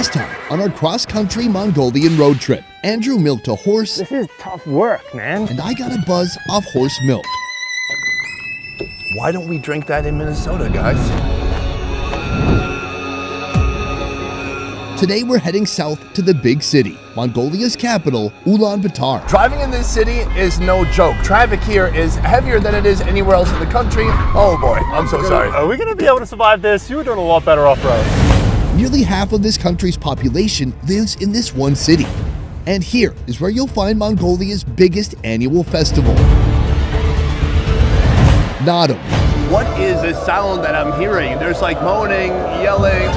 Last time on our cross-country Mongolian road trip, Andrew milked a horse. This is tough work, man. And I got a buzz off horse milk. Why don't we drink that in Minnesota, guys? Today we're heading south to the big city, Mongolia's capital, Ulaanbaatar. Driving in this city is no joke. Traffic here is heavier than it is anywhere else in the country. Oh boy, I'm so sorry. Are we gonna be able to survive this? You were doing a lot better off-road. Nearly half of this country's population lives in this one city. And here is where you'll find Mongolia's biggest annual festival, Mutton. What is this sound that I'm hearing? There's like moaning, yelling.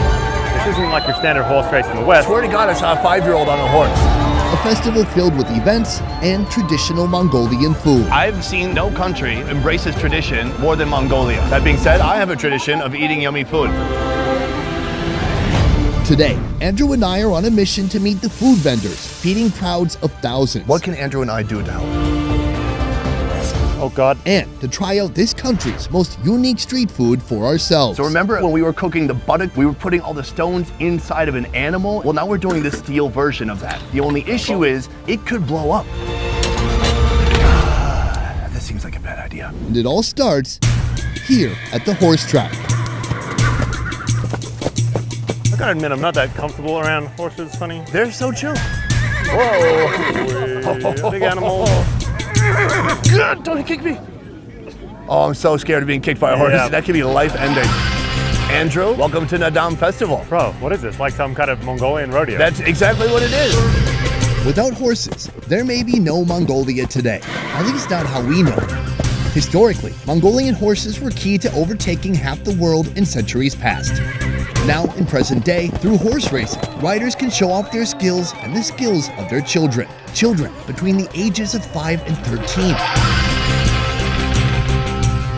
This isn't like your standard horse race in the West. I swear to God, I saw a 5-year-old on a horse. A festival filled with events and traditional Mongolian food. I've seen no country embrace this tradition more than Mongolia. That being said, I have a tradition of eating yummy food. Today, Andrew and I are on a mission to meet the food vendors, feeding crowds of thousands. What can Andrew and I do to help? Oh God. And to try out this country's most unique street food for ourselves. So remember when we were cooking the buttock, we were putting all the stones inside of an animal? Well, now we're doing the steel version of that. The only issue is it could blow up. This seems like a bad idea. And it all starts here at the horse track. I gotta admit, I'm not that comfortable around horses, Sonny. They're so chill. Whoa, big animal. God, don't kick me. Oh, I'm so scared of being kicked by a horse. Yeah. That could be life-ending. Andrew, welcome to Mutton Festival. Bro, what is this? Like some kind of Mongolian rodeo? That's exactly what it is. Without horses, there may be no Mongolia today. At least not how we know it. Historically, Mongolian horses were key to overtaking half the world in centuries past. Now, in present day, through horse racing, riders can show off their skills and the skills of their children. Children between the ages of 5 and 13.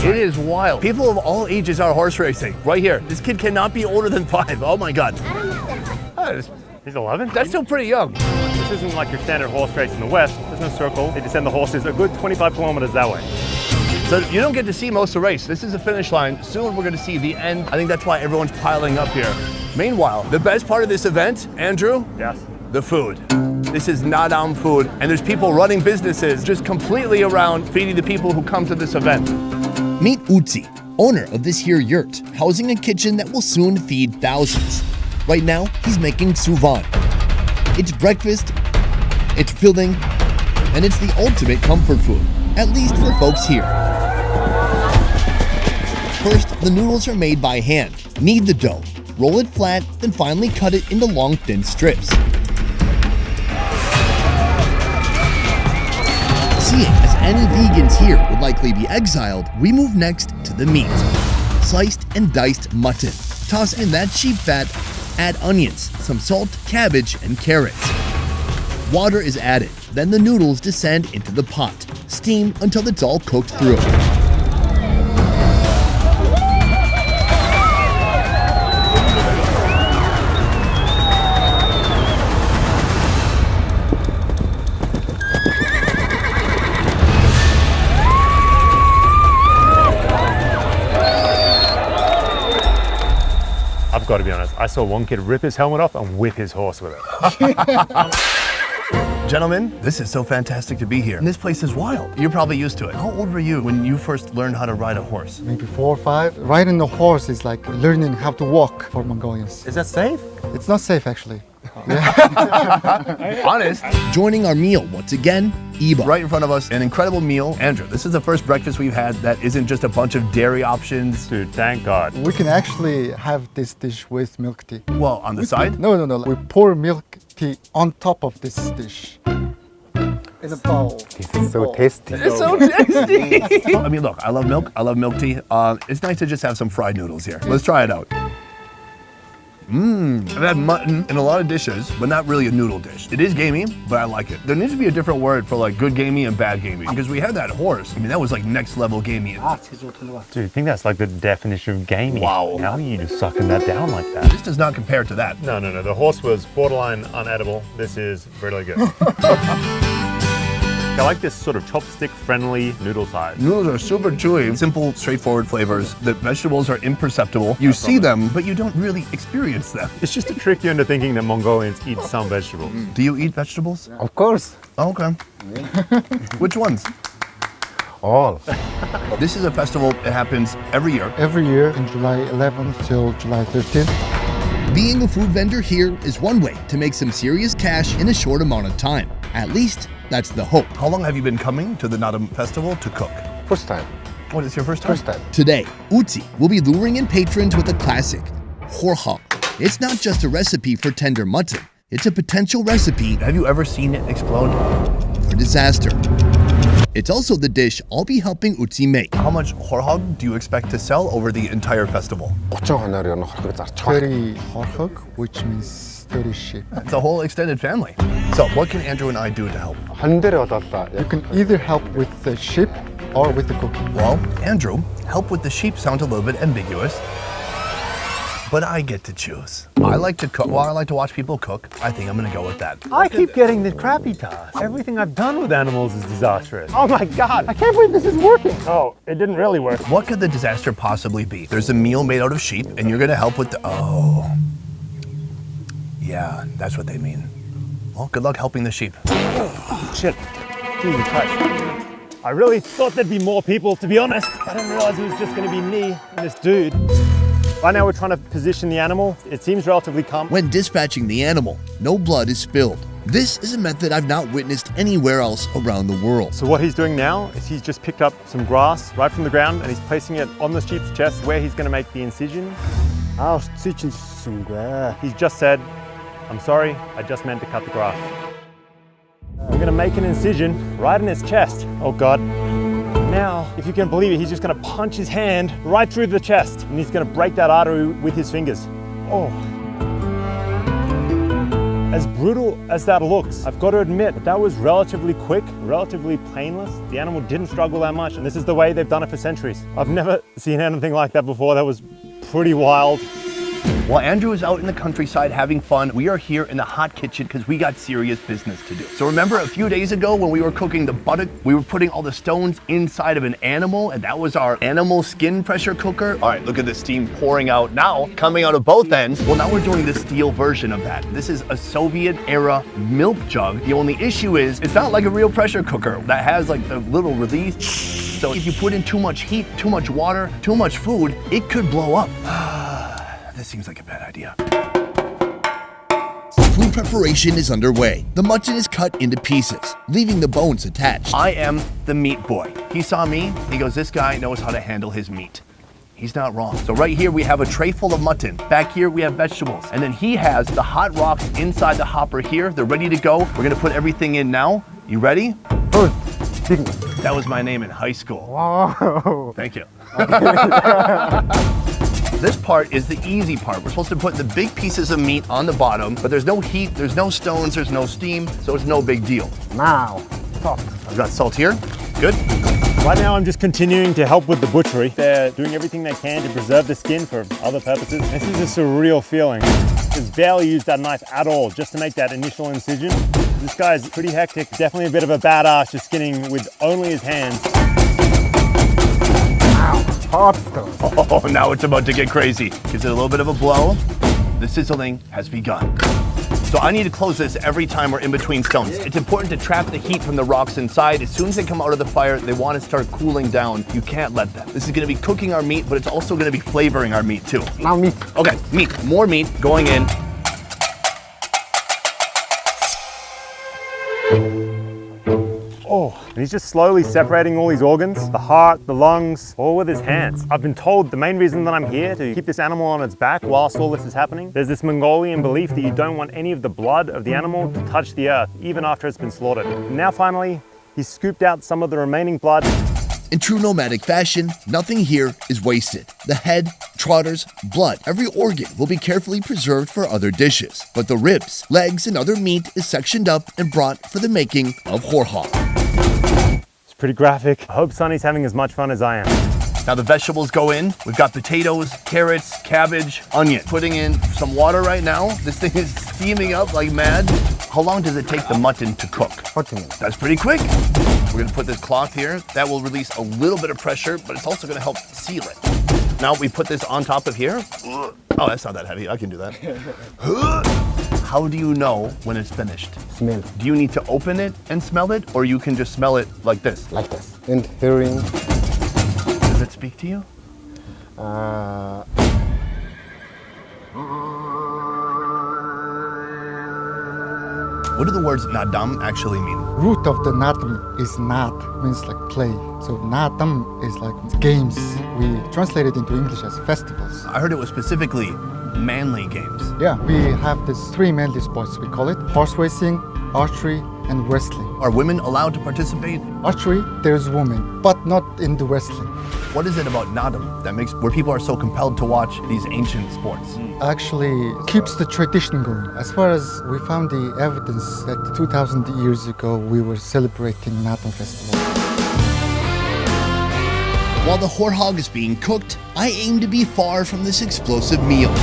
It is wild. People of all ages are horse racing. Right here. This kid cannot be older than 5. Oh my God. He's 11? That's still pretty young. This isn't like your standard horse race in the West. There's no circle. They just send the horses a good 25 kilometers that way. So you don't get to see most of the race. This is the finish line. Soon we're going to see the end. I think that's why everyone's piling up here. Meanwhile, the best part of this event, Andrew? Yes. The food. This is Mutton food, and there's people running businesses just completely around feeding the people who come to this event. Meet Utsi, owner of this here yurt, housing a kitchen that will soon feed thousands. Right now, he's making suvan. It's breakfast, it's filling, and it's the ultimate comfort food, at least for folks here. First, the noodles are made by hand. Knead the dough, roll it flat, then finally cut it into long, thin strips. Seeing as any vegans here would likely be exiled, we move next to the meat. Sliced and diced mutton. Toss in that sheep fat, add onions, some salt, cabbage, and carrots. Water is added, then the noodles descend into the pot. Steam until it's all cooked through. I've got to be honest, I saw one kid rip his helmet off and whip his horse with it. Gentlemen, this is so fantastic to be here. And this place is wild. You're probably used to it. How old were you when you first learned how to ride a horse? Maybe 4 or 5. Riding the horse is like learning how to walk for Mongolians. Is that safe? It's not safe actually. Honest. Joining our meal once again, Iba. Right in front of us, an incredible meal. Andrew, this is the first breakfast we've had that isn't just a bunch of dairy options. Dude, thank God. We can actually have this dish with milk tea. Well, on the side? No. We pour milk tea on top of this dish. In a bowl. This is so tasty. It's so tasty. I mean, look, I love milk. I love milk tea. It's nice to just have some fried noodles here. Let's try it out. I've had mutton in a lot of dishes, but not really a noodle dish. It is gamey, but I like it. There needs to be a different word for like good gamey and bad gamey, because we had that horse. I mean, that was like next level gamey. Dude, I think that's like the definition of gamey. Wow. How are you just sucking that down like that? This does not compare to that. No. The horse was borderline unedible. This is really good. I like this sort of chopstick-friendly noodle size. Noodles are super chewy, simple, straightforward flavors. The vegetables are imperceptible. You see them, but you don't really experience them. It's just to trick you into thinking that Mongolians eat some vegetables. Do you eat vegetables? Of course. Oh, okay. Which ones? All. This is a festival that happens every year. Every year in July 11th till July 13th. Being a food vendor here is one way to make some serious cash in a short amount of time. At least, that's the hope. How long have you been coming to the Mutton festival to cook? First time. What is your first time? First time. Today, Uzi will be luring in patrons with a classic, horhog. It's not just a recipe for tender mutton, it's a potential recipe Have you ever seen it explode? for disaster. It's also the dish I'll be helping Uzi make. How much horhog do you expect to sell over the entire festival? 30 horhog, which means 30 sheep. It's a whole extended family. So what can Andrew and I do to help? You can either help with the sheep or with the cooking. Well, Andrew, help with the sheep sounds a little bit ambiguous, but I get to choose. I like to cook. Well, I like to watch people cook. I think I'm gonna go with that. I keep getting the crappy task. Everything I've done with animals is disastrous. Oh my God, I can't believe this is working. Oh, it didn't really work. What could the disaster possibly be? There's a meal made out of sheep, and you're gonna help with the. Oh, yeah, that's what they mean. Well, good luck helping the sheep. Shit, Jesus Christ. I really thought there'd be more people, to be honest. I didn't realize it was just gonna be me and this dude. Right now we're trying to position the animal. It seems relatively calm. When dispatching the animal, no blood is spilled. This is a method I've not witnessed anywhere else around the world. So what he's doing now is he's just picked up some grass right from the ground and he's placing it on the sheep's chest where he's gonna make the incision. He's just said, I'm sorry, I just meant to cut the grass. I'm gonna make an incision right in his chest. Oh God. Now, if you can believe it, he's just gonna punch his hand right through the chest and he's gonna break that artery with his fingers. Oh. As brutal as that looks, I've got to admit that was relatively quick, relatively painless. The animal didn't struggle that much, and this is the way they've done it for centuries. I've never seen anything like that before. That was pretty wild. While Andrew is out in the countryside having fun, we are here in the hot kitchen because we got serious business to do. So remember a few days ago when we were cooking the buttock, we were putting all the stones inside of an animal, and that was our animal skin pressure cooker. All right, look at the steam pouring out now, coming out of both ends. Well, now we're doing the steel version of that. This is a Soviet era milk jug. The only issue is it's not like a real pressure cooker that has like the little release. So if you put in too much heat, too much water, too much food, it could blow up. This seems like a bad idea. Food preparation is underway. The mutton is cut into pieces, leaving the bones attached. I am the meat boy. He saw me, he goes, this guy knows how to handle his meat. He's not wrong. So right here we have a tray full of mutton. Back here we have vegetables. And then he has the hot rocks inside the hopper here. They're ready to go. We're gonna put everything in now. You ready? That was my name in high school. Wow. Thank you. This part is the easy part. We're supposed to put the big pieces of meat on the bottom, but there's no heat, there's no stones, there's no steam, so it's no big deal. Now, salt. I've got salt here. Good. Right now I'm just continuing to help with the butchery. They're doing everything they can to preserve the skin for other purposes. This is a surreal feeling. He's barely used that knife at all just to make that initial incision. This guy's pretty hectic, definitely a bit of a badass just skinning with only his hands. Hot stuff. Oh, now it's about to get crazy. Gives it a little bit of a blow. The sizzling has begun. So I need to close this every time we're in between stones. It's important to trap the heat from the rocks inside. As soon as they come out of the fire, they want to start cooling down. You can't let them. This is going to be cooking our meat, but it's also going to be flavoring our meat too. Now meat. Okay, meat. More meat going in. Oh, and he's just slowly separating all these organs, the heart, the lungs, all with his hands. I've been told the main reason that I'm here to keep this animal on its back whilst all this is happening. There's this Mongolian belief that you don't want any of the blood of the animal to touch the earth, even after it's been slaughtered. And now finally, he's scooped out some of the remaining blood. In true nomadic fashion, nothing here is wasted. The head, trotters, blood, every organ will be carefully preserved for other dishes. But the ribs, legs, and other meat is sectioned up and brought for the making of horhog. It's pretty graphic. I hope Sonny's having as much fun as I am. Now the vegetables go in. We've got potatoes, carrots, cabbage, onion. Putting in some water right now. This thing is steaming up like mad. How long does it take the mutton to cook? 40 minutes. That's pretty quick. We're gonna put this cloth here. That will release a little bit of pressure, but it's also gonna help seal it. Now we put this on top of here. Oh, that's not that heavy. I can do that. How do you know when it's finished? Smell. Do you need to open it and smell it, or you can just smell it like this? Like this. And hearing. Does it speak to you? What do the words nadam actually mean? Root of the natam is nat, means like play. So natam is like games. We translate it into English as festivals. I heard it was specifically manly games. Yeah, we have these three manly sports. We call it horse racing, archery, and wrestling. Are women allowed to participate? Archery, there's women, but not in the wrestling. What is it about nadam that makes where people are so compelled to watch these ancient sports? Actually keeps the tradition going. As far as we found the evidence that 2,000 years ago we were celebrating Natam festival. While the horhog is being cooked, I aim to be far from this explosive meal.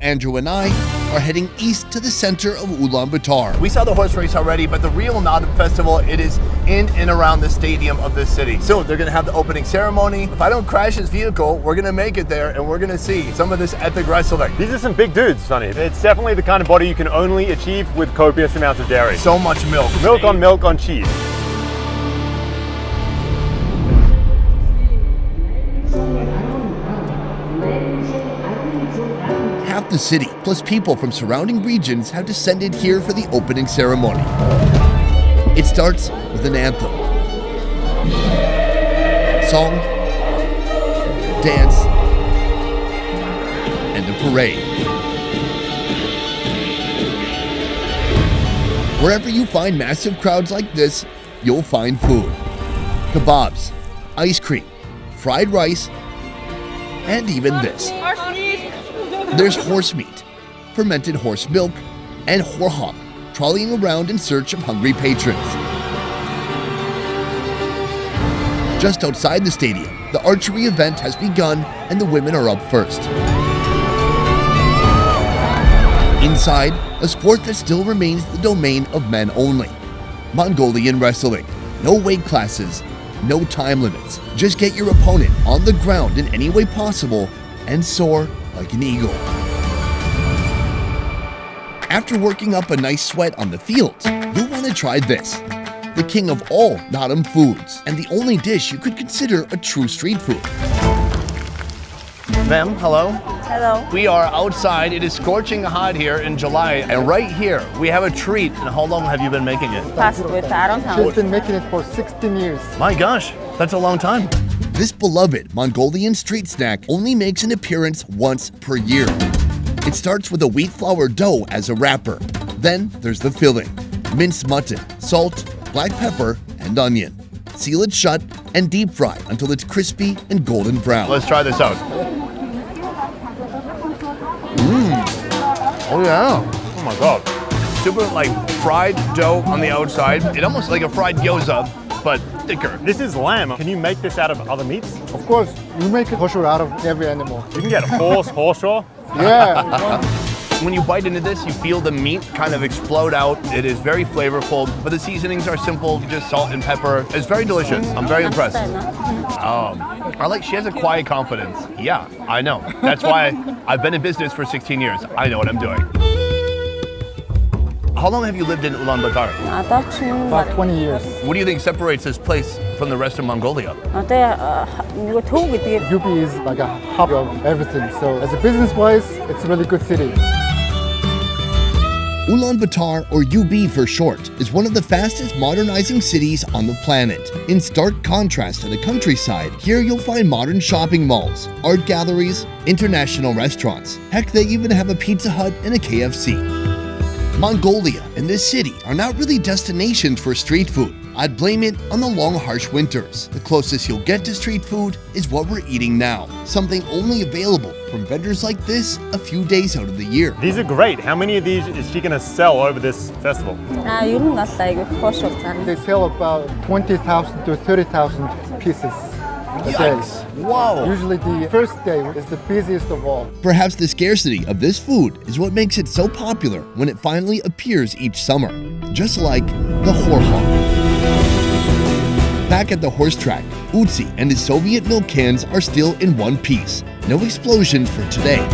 Andrew and I are heading east to the center of Ulaanbaatar. We saw the horse race already, but the real Nadam festival, it is in and around the stadium of this city. Soon, they're gonna have the opening ceremony. If I don't crash this vehicle, we're gonna make it there and we're gonna see some of this epic wrestling. These are some big dudes, Sonny. It's definitely the kind of body you can only achieve with copious amounts of dairy. So much milk. Milk on cheese. Half the city, plus people from surrounding regions, have descended here for the opening ceremony. It starts with an anthem. Song, dance, and a parade. Wherever you find massive crowds like this, you'll find food. Kebabs, ice cream, fried rice, and even this. There's horse meat, fermented horse milk, and horhog trolleying around in search of hungry patrons. Just outside the stadium, the archery event has begun and the women are up first. Inside, a sport that still remains the domain of men only. Mongolian wrestling. No weight classes, no time limits. Just get your opponent on the ground in any way possible and soar like an eagle. After working up a nice sweat on the field, you'll want to try this. The king of all Nadam foods, and the only dish you could consider a true street food. Ma'am, hello. Hello. We are outside. It is scorching hot here in July. And right here, we have a treat. And how long have you been making it? Fast with Aaron She's House. been making it for 16 years. My gosh, that's a long time. This beloved Mongolian street snack only makes an appearance once per year. It starts with a wheat flour dough as a wrapper. Then there's the filling. Minced mutton, salt, black pepper, and onion. Seal it shut and deep fry until it's crispy and golden brown. Let's try this out. Oh yeah. Oh my God. Super like fried dough on the outside. It almost like a fried gyoza, but thicker. This is lamb. Can you make this out of other meats? Of course, we make it kosher out of every animal. You can get horse raw. Yeah. When you bite into this, you feel the meat kind of explode out. It is very flavorful, but the seasonings are simple, just salt and pepper. It's very delicious. I'm very impressed. I like, she has a quiet confidence. Yeah, I know. That's why I've been in business for 16 years. I know what I'm doing. How long have you lived in Ulaanbaatar? About 20 years. What do you think separates this place from the rest of Mongolia? UP is like a hub of everything. So as a business-wise, it's a really good city. Ulaanbaatar, or UB for short, is one of the fastest modernizing cities on the planet. In stark contrast to the countryside, here you'll find modern shopping malls, art galleries, international restaurants. Heck, they even have a Pizza Hut and a KFC. Mongolia and this city are not really destinations for street food. I'd blame it on the long, harsh winters. The closest you'll get to street food is what we're eating now, something only available from vendors like this a few days out of the year. These are great. How many of these is she gonna sell over this festival? They sell about 20,000 to 30,000 pieces a day. Wow. Usually the first day is the busiest of all. Perhaps the scarcity of this food is what makes it so popular when it finally appears each summer, just like the horhog. Back at the horse track, Utsi and his Soviet milk cans are still in one piece. No explosion for today.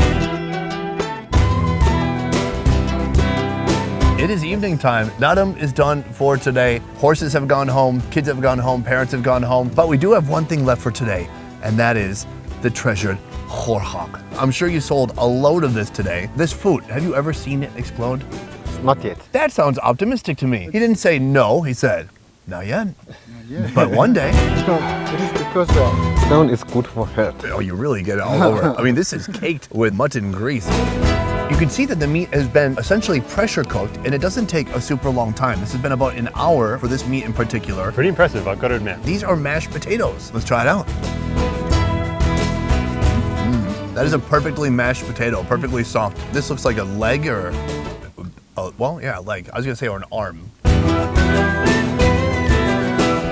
It is evening time. Natum is done for today. Horses have gone home, kids have gone home, parents have gone home. But we do have one thing left for today, and that is the treasured horhak. I'm sure you sold a load of this today. This food, have you ever seen it explode? Not yet. That sounds optimistic to me. He didn't say no, he said, not yet. But one day. It is because stone is good for health. Oh, you really get it all over. I mean, this is caked with mutton grease. You can see that the meat has been essentially pressure cooked, and it doesn't take a super long time. This has been about an hour for this meat in particular. Pretty impressive, I've got to admit. These are mashed potatoes. Let's try it out. That is a perfectly mashed potato, perfectly soft. This looks like a leg or, well, yeah, a leg. I was gonna say, or an arm.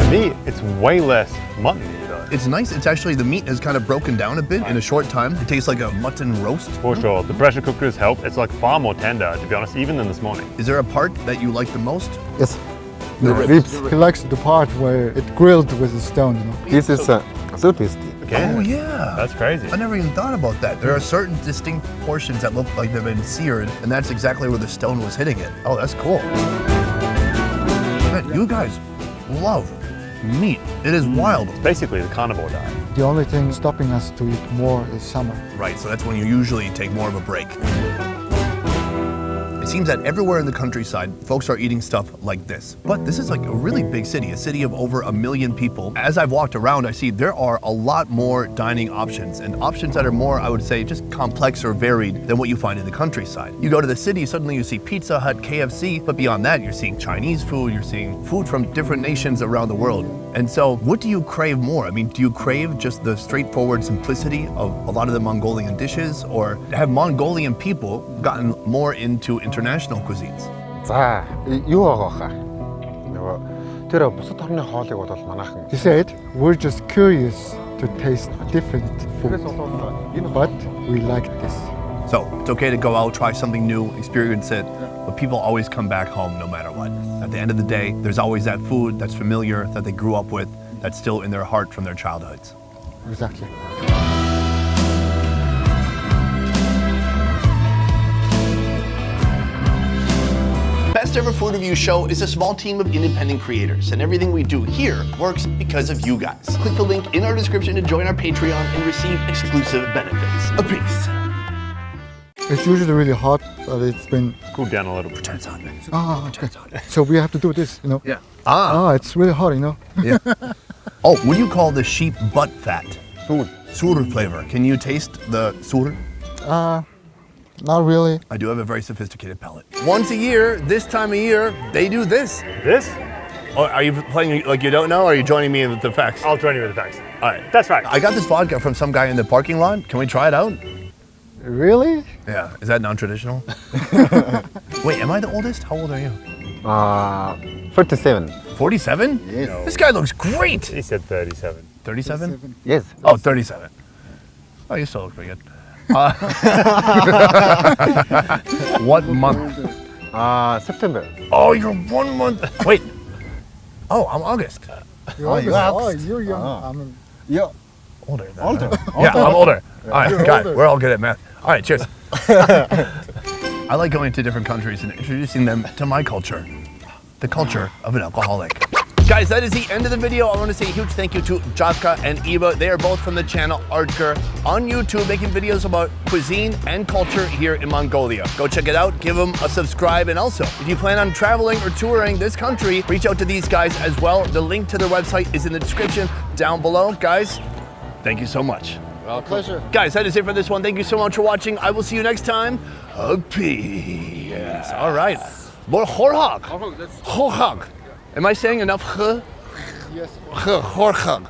For me, it's way less mutton though. It's nice. It's actually, the meat has kind of broken down a bit in a short time. It tastes like a mutton roast. For sure, the pressure cookers help. It's like far more tender, to be honest, even than this morning. Is there a part that you like the most? Yes. The ribs. He likes the part where it grilled with the stone, you know. This is so tasty. Okay. Oh yeah. That's crazy. I never even thought about that. There are certain distinct portions that look like they've been seared, and that's exactly where the stone was hitting it. Oh, that's cool. Man, you guys love meat. It is wild. It's basically the carnivore diet. The only thing stopping us to eat more is summer. Right, so that's when you usually take more of a break. It seems that everywhere in the countryside, folks are eating stuff like this. But this is like a really big city, a city of over 1 million people. As I've walked around, I see there are a lot more dining options, and options that are more, I would say, just complex or varied than what you find in the countryside. You go to the city, suddenly you see Pizza Hut, KFC, but beyond that, you're seeing Chinese food, you're seeing food from different nations around the world. And so, what do you crave more? I mean, do you crave just the straightforward simplicity of a lot of the Mongolian dishes, or have Mongolian people gotten more into international cuisines? За, юу байгаа хаа? Нөгөө тэр бусад орны хоолыг бол манайхан. He said, we're just curious to taste different food, but we like this. So, it's okay to go out, try something new, experience it, but people always come back home no matter what. At the end of the day, there's always that food that's familiar, that they grew up with, that's still in their heart from their childhoods. Exactly. Best Ever Food Review Show is a small team of independent creators, and everything we do here works because of you guys. Click the link in our description to join our Patreon and receive exclusive benefits. A peace. It's usually really hot, but it's been... Cooled down a little bit. Turns on. okay. So we have to do this, you know? Yeah. It's really hot, you know? Yeah. Oh, what do you call the sheep butt fat? Sur. Sur flavor. Can you taste the sur? Not really. I do have a very sophisticated palate. Once a year, this time of year, they do this. This? Oh, are you playing like you don't know, or are you joining me with the facts? I'll join you with the facts. All right. That's right. I got this vodka from some guy in the parking lot. Can we try it out? Really? Yeah. Is that non-traditional? Wait, am I the oldest? How old are you? 47. 47? Yes. No. This guy looks great. He said 37. 37? Yes. Oh, 37. Oh, you still look pretty good. What month? September. Oh, you're 1 month. Wait. Oh, I'm August. You're August. you're young. Ah. I mean, Yeah. Older than Older. Yeah, I'm older. All right, You're got it. older. We're all good at math. All right, cheers. I like going to different countries and introducing them to my culture, the culture of an alcoholic. Guys, that is the end of the video. I want to say a huge thank you to Jaka and Eva. They are both from the channel Artker on YouTube, making videos about cuisine and culture here in Mongolia. Go check it out, give them a subscribe, and also, if you plan on traveling or touring this country, reach out to these guys as well. The link to their website is in the description down below. Guys, thank you so much. pleasure. Guys, that is it for this one. Thank you so much for watching. I will see you next time. Peace. All right. More horhag. Horhag. Am I saying enough? Yes. Horhag.